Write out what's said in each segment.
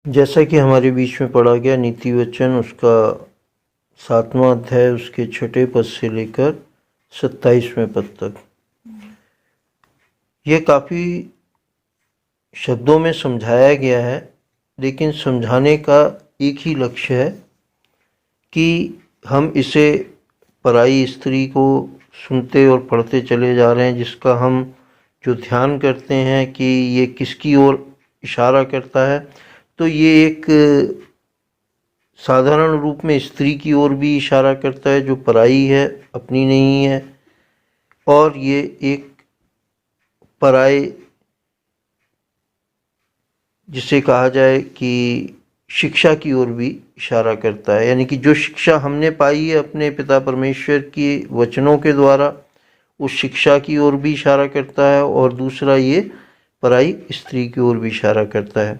जैसा कि हमारे बीच में पढ़ा गया नीति वचन उसका 7वां अध्याय उसके 6 पद से लेकर 27वें पद तक। यह काफ़ी शब्दों में समझाया गया है, लेकिन समझाने का एक ही लक्ष्य है कि हम इसे पराई स्त्री को सुनते और पढ़ते चले जा रहे हैं, जिसका हम जो ध्यान करते हैं कि ये किसकी ओर इशारा करता है, तो ये एक साधारण रूप में स्त्री की ओर भी इशारा करता है जो पराई है, अपनी नहीं है, और ये एक पराए जिसे कहा जाए कि शिक्षा की ओर भी इशारा करता है। यानी कि जो शिक्षा हमने पाई है अपने पिता परमेश्वर के वचनों के द्वारा, उस शिक्षा की ओर भी इशारा करता है, और दूसरा ये पराई स्त्री की ओर भी इशारा करता है।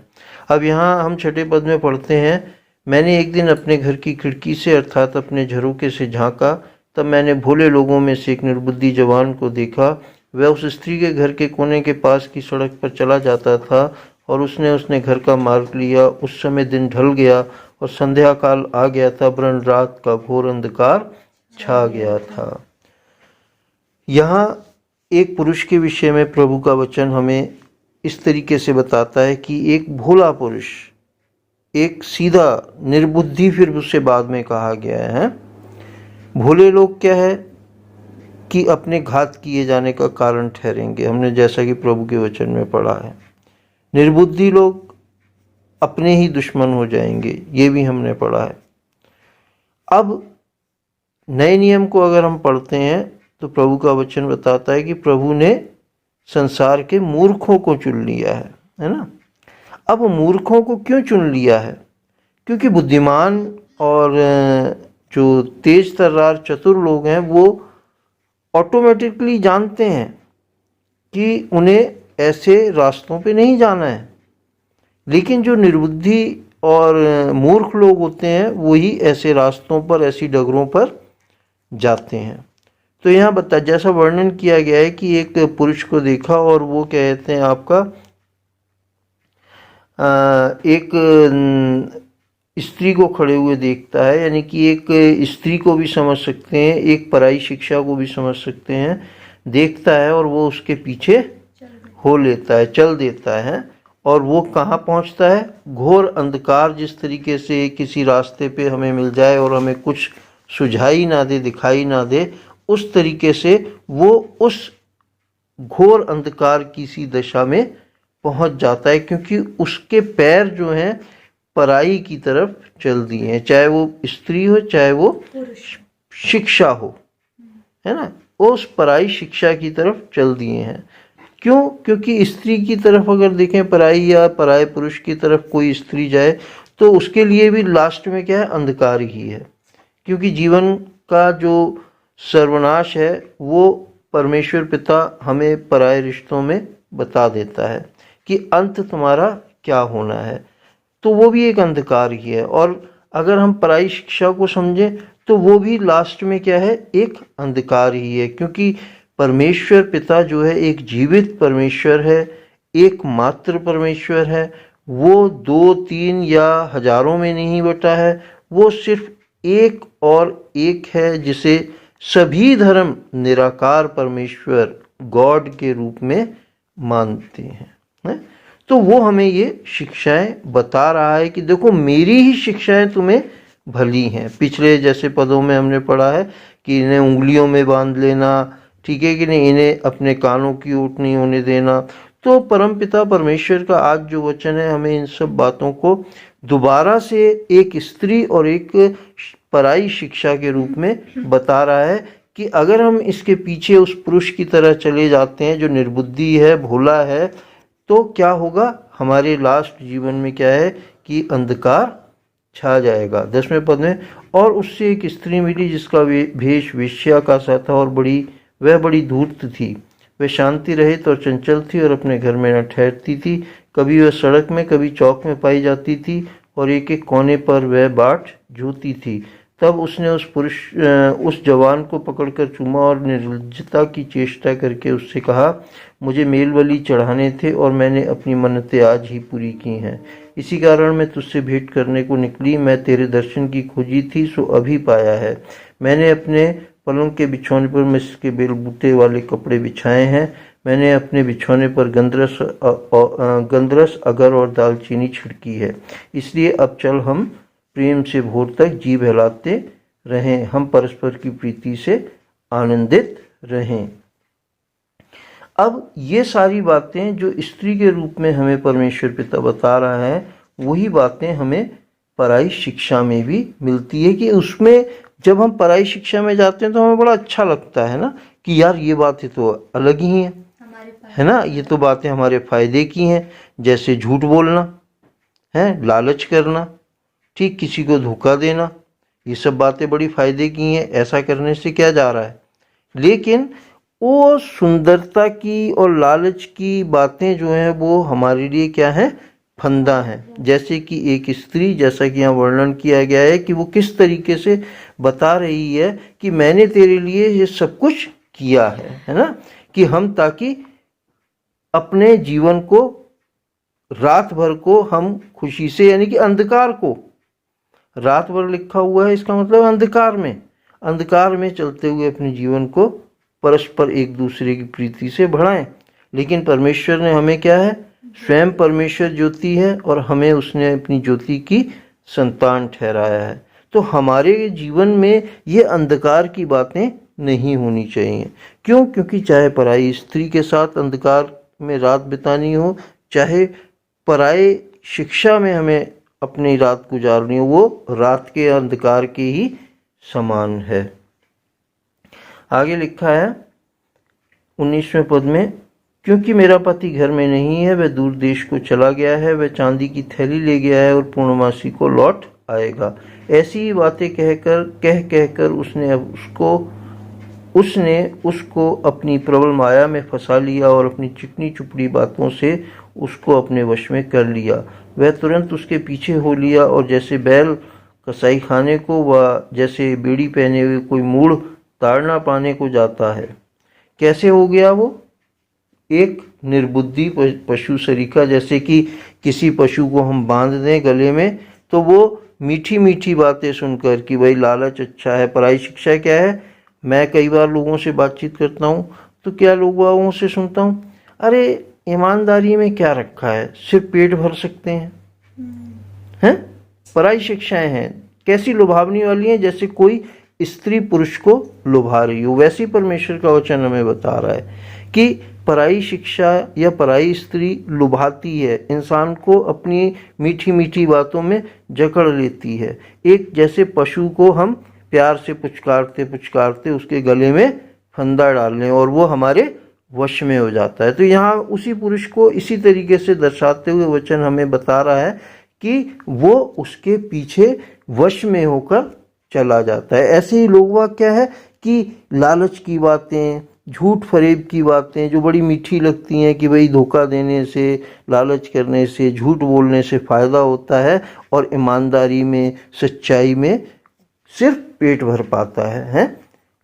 अब यहाँ हम 6 पद में पढ़ते हैं, मैंने एक दिन अपने घर की खिड़की से अर्थात अपने झरोके से झांका, तब मैंने भोले लोगों में से एक निर्बुद्धि जवान को देखा। वह उस स्त्री के घर के कोने के पास की सड़क पर चला जाता था और उसने घर का मार्ग लिया। उस समय दिन ढल गया और संध्या काल आ गया था, वरन रात का घोर अंधकार छा गया था। यहाँ एक पुरुष के विषय में प्रभु का वचन हमें इस तरीके से बताता है कि एक भोला पुरुष, एक सीधा निर्बुद्धि, फिर उससे बाद में कहा गया है। भोले लोग क्या है कि अपने घात किए जाने का कारण ठहरेंगे, हमने जैसा कि प्रभु के वचन में पढ़ा है। निर्बुद्धि लोग अपने ही दुश्मन हो जाएंगे, ये भी हमने पढ़ा है। अब नए नियम को अगर हम पढ़ते हैं तो प्रभु का वचन बताता है कि प्रभु ने संसार के मूर्खों को चुन लिया है ना। अब मूर्खों को क्यों चुन लिया है? क्योंकि बुद्धिमान और जो तेज तर्रार चतुर लोग हैं वो ऑटोमेटिकली जानते हैं कि उन्हें ऐसे रास्तों पे नहीं जाना है, लेकिन जो निर्बुद्धि और मूर्ख लोग होते हैं वही ऐसे रास्तों पर, ऐसी डगरों पर जाते हैं। तो यहाँ बता, जैसा वर्णन किया गया है कि एक पुरुष को देखा, और वो कहते हैं आपका एक स्त्री को खड़े हुए देखता है, यानी कि एक स्त्री को भी समझ सकते हैं, एक पराई शिक्षा को भी समझ सकते हैं। देखता है और वो उसके पीछे हो लेता है, चल देता है, और वो कहाँ पहुँचता है? घोर अंधकार जिस तरीके से किसी रास्ते पे हमें मिल जाए और हमें कुछ सुझाई ना दे, दिखाई ना दे, उस तरीके से वो उस घोर अंधकार की सी दशा में पहुंच जाता है, क्योंकि उसके पैर जो हैं पराई की तरफ चल दिए हैं, चाहे वो स्त्री हो चाहे वो शिक्षा हो, है ना, वो उस पराई शिक्षा की तरफ चल दिए हैं। क्यों? क्योंकि स्त्री की तरफ अगर देखें, पराई या पराये पुरुष की तरफ कोई स्त्री जाए तो उसके लिए भी लास्ट में क्या है? अंधकार ही है। क्योंकि जीवन का जो सर्वनाश है वो परमेश्वर पिता हमें पराये रिश्तों में बता देता है कि अंत तुम्हारा क्या होना है, तो वो भी एक अंधकार ही है। और अगर हम पराई शिक्षा को समझें तो वो भी लास्ट में क्या है? एक अंधकार ही है। क्योंकि परमेश्वर पिता जो है एक जीवित परमेश्वर है, एकमात्र परमेश्वर है। वो 2, 3 या हजारों में नहीं बटा है, वो सिर्फ एक और एक है, जिसे सभी धर्म निराकार परमेश्वर गॉड के रूप में मानते हैं। तो वो हमें ये शिक्षाएं बता रहा है कि देखो मेरी ही शिक्षाएं तुम्हें भली हैं। पिछले जैसे पदों में हमने पढ़ा है कि इन्हें उंगलियों में बांध लेना, ठीक है कि नहीं, इन्हें अपने कानों की ओट नहीं होने देना। तो परमपिता परमेश्वर का आज जो वचन है हमें इन सब बातों को दोबारा से एक स्त्री और एक पराई शिक्षा के रूप में बता रहा है कि अगर हम इसके पीछे उस पुरुष की तरह चले जाते हैं जो निर्बुद्धि है, भोला है, तो क्या होगा? हमारे लास्ट जीवन में क्या है कि अंधकार छा जाएगा। 10वें पद में, और उससे एक स्त्री मिली जिसका भेष वेश्या का सा था, और वह बड़ी धूर्त थी। वह शांति रहित और चंचल थी और अपने घर में न ठहरती थी। कभी वह सड़क में, कभी चौक में पाई जाती थी, और एक एक कोने पर वह बाट जोती थी। तब उसने उस जवान को पकड़कर चूमा और निर्लज्जता की चेष्टा करके उससे कहा, मुझे मेल बलि चढ़ाने थे और मैंने अपनी मन्नतें आज ही पूरी की हैं। इसी कारण मैं तुझसे भेंट करने को निकली। मैं तेरे दर्शन की खोजी थी, सो अभी पाया है। मैंने अपने पलंग के बिछौने पर मिस्र के बेल बूटे वाले कपड़े बिछाए हैं। मैंने अपने बिछौने पर गंधरस, अगर और दालचीनी छिड़की है। इसलिए अब चल, हम प्रेम से भोर तक जी बहलाते रहें, हम परस्पर की प्रीति से आनंदित रहें। अब ये सारी बातें जो स्त्री के रूप में हमें परमेश्वर पिता बता रहा है, वही बातें हमें पराई शिक्षा में भी मिलती है कि उसमें जब हम पराई शिक्षा में जाते हैं तो हमें बड़ा अच्छा लगता है ना, कि यार ये बातें तो अलग ही हैं, है ना, ये तो बातें हमारे फायदे की हैं। जैसे झूठ बोलना है, लालच करना, ठीक, किसी को धोखा देना, ये सब बातें बड़ी फायदे की हैं। ऐसा करने से क्या जा रहा है, लेकिन वो सुंदरता की और लालच की बातें जो हैं वो हमारे लिए क्या है, फंदा है। जैसे कि एक स्त्री, जैसा कि यहाँ वर्णन किया गया है कि वो किस तरीके से बता रही है कि मैंने तेरे लिए ये सब कुछ किया है ना, कि हम ताकि अपने जीवन को, रात भर को हम खुशी से, यानी कि अंधकार को, रात भर लिखा हुआ है, इसका मतलब अंधकार में चलते हुए अपने जीवन को परस्पर एक दूसरे की प्रीति से बढ़ाएं। लेकिन परमेश्वर ने हमें क्या है, स्वयं परमेश्वर ज्योति है और हमें उसने अपनी ज्योति की संतान ठहराया है। तो हमारे जीवन में ये अंधकार की बातें नहीं होनी चाहिए। क्यों? क्योंकि चाहे पराई स्त्री के साथ अंधकार में रात बितानी हो, चाहे पराये शिक्षा में हमें अपनी रात गुजारनी हो, वो रात के अंधकार के ही समान है। आगे लिखा है 19वें पद में, क्योंकि मेरा पति घर में नहीं है, वह दूर देश को चला गया है, वह चांदी की थैली ले गया है और पूर्णमासी को लौट आएगा। ऐसी ही बातें कहकर उसने उसको अपनी प्रबल माया में फंसा लिया और अपनी चिकनी चुपड़ी बातों से उसको अपने वश में कर लिया। वह तुरंत उसके पीछे हो लिया और जैसे बैल कसाई खाने को व जैसे बेड़ी पहने हुए कोई मूढ़ ताड़ना पाने को जाता है। कैसे हो गया वो? एक निर्बुद्धि पशु सरीखा, जैसे कि किसी पशु को हम बांध दें गले में, तो वो मीठी मीठी बातें सुनकर कि भाई लालच अच्छा है, पराई शिक्षा क्या है। मैं कई बार लोगों से बातचीत करता हूँ तो क्या लोगों से सुनता हूँ, अरे ईमानदारी में क्या रखा है, सिर्फ पेट भर सकते हैं। पराई शिक्षाएं हैं, कैसी लुभावनी वाली हैं, जैसे कोई स्त्री पुरुष को लुभा रही हो। वैसे ही परमेश्वर का वचन हमें बता रहा है कि पराई शिक्षा या पराई स्त्री लुभाती है, इंसान को अपनी मीठी मीठी बातों में जकड़ लेती है। एक जैसे पशु को हम प्यार से पुचकारते उसके गले में फंदा डाल लें और वो हमारे वश में हो जाता है। तो यहाँ उसी पुरुष को इसी तरीके से दर्शाते हुए वचन हमें बता रहा है कि वो उसके पीछे वश में होकर चला जाता है। ऐसे ही लोग क्या है कि लालच की बातें, झूठ फरेब की बातें जो बड़ी मीठी लगती हैं कि भाई धोखा देने से, लालच करने से, झूठ बोलने से फ़ायदा होता है और ईमानदारी में, सच्चाई में सिर्फ पेट भर पाता है।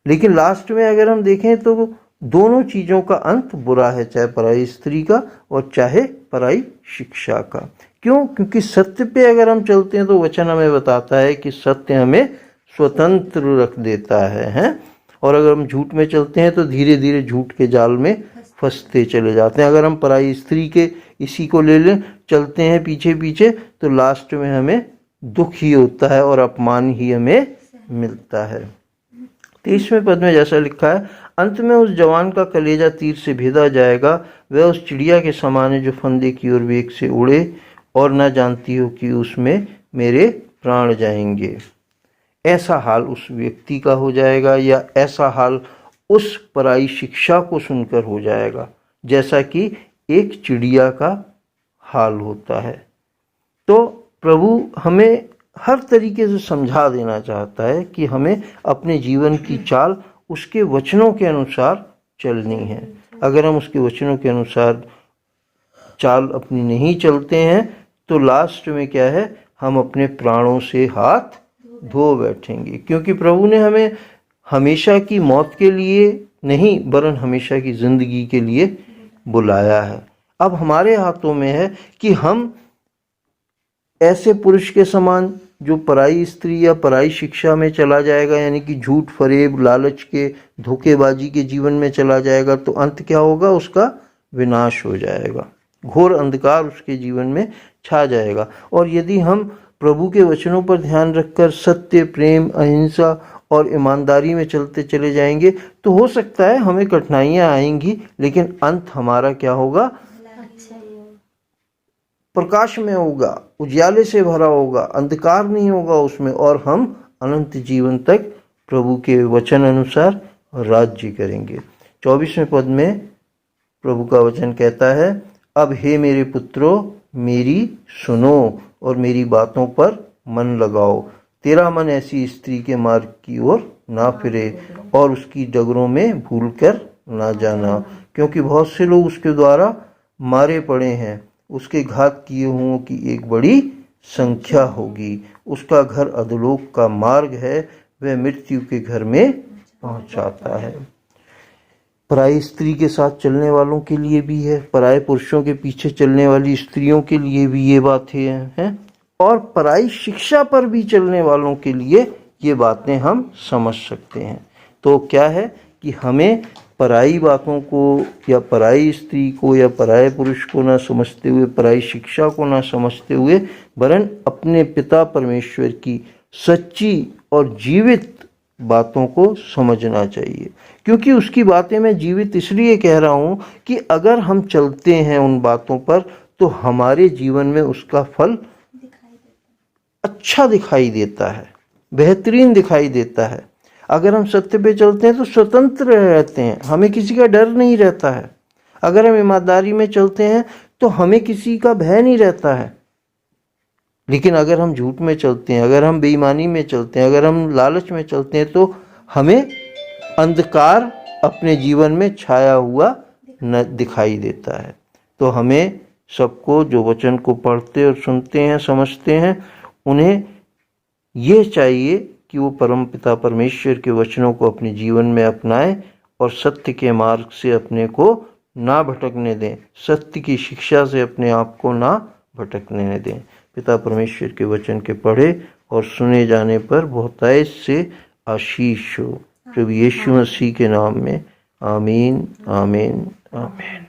लेकिन लास्ट में अगर हम देखें तो दोनों चीज़ों का अंत बुरा है, चाहे पराई स्त्री का और चाहे पराई शिक्षा का। क्यों? क्योंकि सत्य पे अगर हम चलते हैं तो वचन हमें बताता है कि सत्य हमें स्वतंत्र रख देता है। और अगर हम झूठ में चलते हैं तो धीरे धीरे झूठ के जाल में फंसते चले जाते हैं। अगर हम पराई स्त्री के इसी को ले लें, चलते हैं पीछे पीछे, तो लास्ट में हमें दुख ही होता है और अपमान ही हमें मिलता है। 23वें पद में जैसा लिखा है, अंत में उस जवान का कलेजा तीर से भेदा जाएगा, वह उस चिड़िया के समान है जो फंदे की ओर वेग से उड़े और न जानती हो कि उसमें मेरे प्राण जाएंगे। ऐसा हाल उस व्यक्ति का हो जाएगा, या ऐसा हाल उस पराई शिक्षा को सुनकर हो जाएगा जैसा कि एक चिड़िया का हाल होता है। तो प्रभु हमें हर तरीके से समझा देना चाहता है कि हमें अपने जीवन की चाल उसके वचनों के अनुसार चलनी है। अगर हम उसके वचनों के अनुसार चाल अपनी नहीं चलते हैं तो लास्ट में क्या है, हम अपने प्राणों से हाथ धो बैठेंगे, क्योंकि प्रभु ने हमें हमेशा की मौत के लिए नहीं वरन हमेशा की जिंदगी के लिए बुलाया है। अब हमारे हाथों में है कि हम ऐसे पुरुष के समान जो पराई स्त्री या पराई शिक्षा में चला जाएगा, यानी कि झूठ फरेब लालच के धोखेबाजी के जीवन में चला जाएगा, तो अंत क्या होगा? उसका विनाश हो जाएगा, घोर अंधकार उसके जीवन में छा जाएगा। और यदि हम प्रभु के वचनों पर ध्यान रखकर सत्य, प्रेम, अहिंसा और ईमानदारी में चलते चले जाएंगे तो हो सकता है हमें कठिनाइयां आएंगी, लेकिन अंत हमारा क्या होगा? प्रकाश में होगा, उजाले से भरा होगा, अंधकार नहीं होगा उसमें, और हम अनंत जीवन तक प्रभु के वचन अनुसार राज्य करेंगे। 24वें पद में प्रभु का वचन कहता है, अब हे मेरे पुत्रों मेरी सुनो और मेरी बातों पर मन लगाओ। तेरा मन ऐसी स्त्री के मार्ग की ओर ना फिरे और उसकी डगरों में भूलकर ना जाना, क्योंकि बहुत से लोग उसके द्वारा मारे पड़े हैं। उसके घात किए हुओं की एक बड़ी संख्या होगी। उसका घर अधोलोक का मार्ग है, वह मृत्यु के घर में पहुंचाता है। पराई स्त्री के साथ चलने वालों के लिए भी है, पराये पुरुषों के पीछे चलने वाली स्त्रियों के लिए भी ये बातें हैं, और पराई शिक्षा पर भी चलने वालों के लिए ये बातें हम समझ सकते हैं। तो क्या है कि हमें पराई बातों को या पराई स्त्री को या पराये पुरुष को ना समझते हुए, पराई शिक्षा को ना समझते हुए, वरन अपने पिता परमेश्वर की सच्ची और जीवित बातों को समझना चाहिए। क्योंकि उसकी बातें मैं जीवित इसलिए कह रहा हूँ कि अगर हम चलते हैं उन बातों पर तो हमारे जीवन में उसका फल अच्छा दिखाई देता है, बेहतरीन दिखाई देता है। अगर हम सत्य पे चलते हैं तो स्वतंत्र रहते हैं, हमें किसी का डर नहीं रहता है। अगर हम ईमानदारी में चलते हैं तो हमें किसी का भय नहीं रहता है। लेकिन अगर हम झूठ में चलते हैं, अगर हम बेईमानी में चलते हैं, अगर हम लालच में चलते हैं तो हमें अंधकार अपने जीवन में छाया हुआ न दिखाई देता है। तो हमें सबको जो वचन को पढ़ते और सुनते हैं, समझते हैं, उन्हें ये चाहिए कि वो परमपिता परमेश्वर के वचनों को अपने जीवन में अपनाएं और सत्य के मार्ग से अपने को ना भटकने दें, सत्य की शिक्षा से अपने आप को ना भटकने दें। पिता परमेश्वर के वचन के पढ़े और सुने जाने पर बहुतायत से आशीष हो। प्रभु यीशु मसीह के नाम में आमीन, आमीन, आमीन।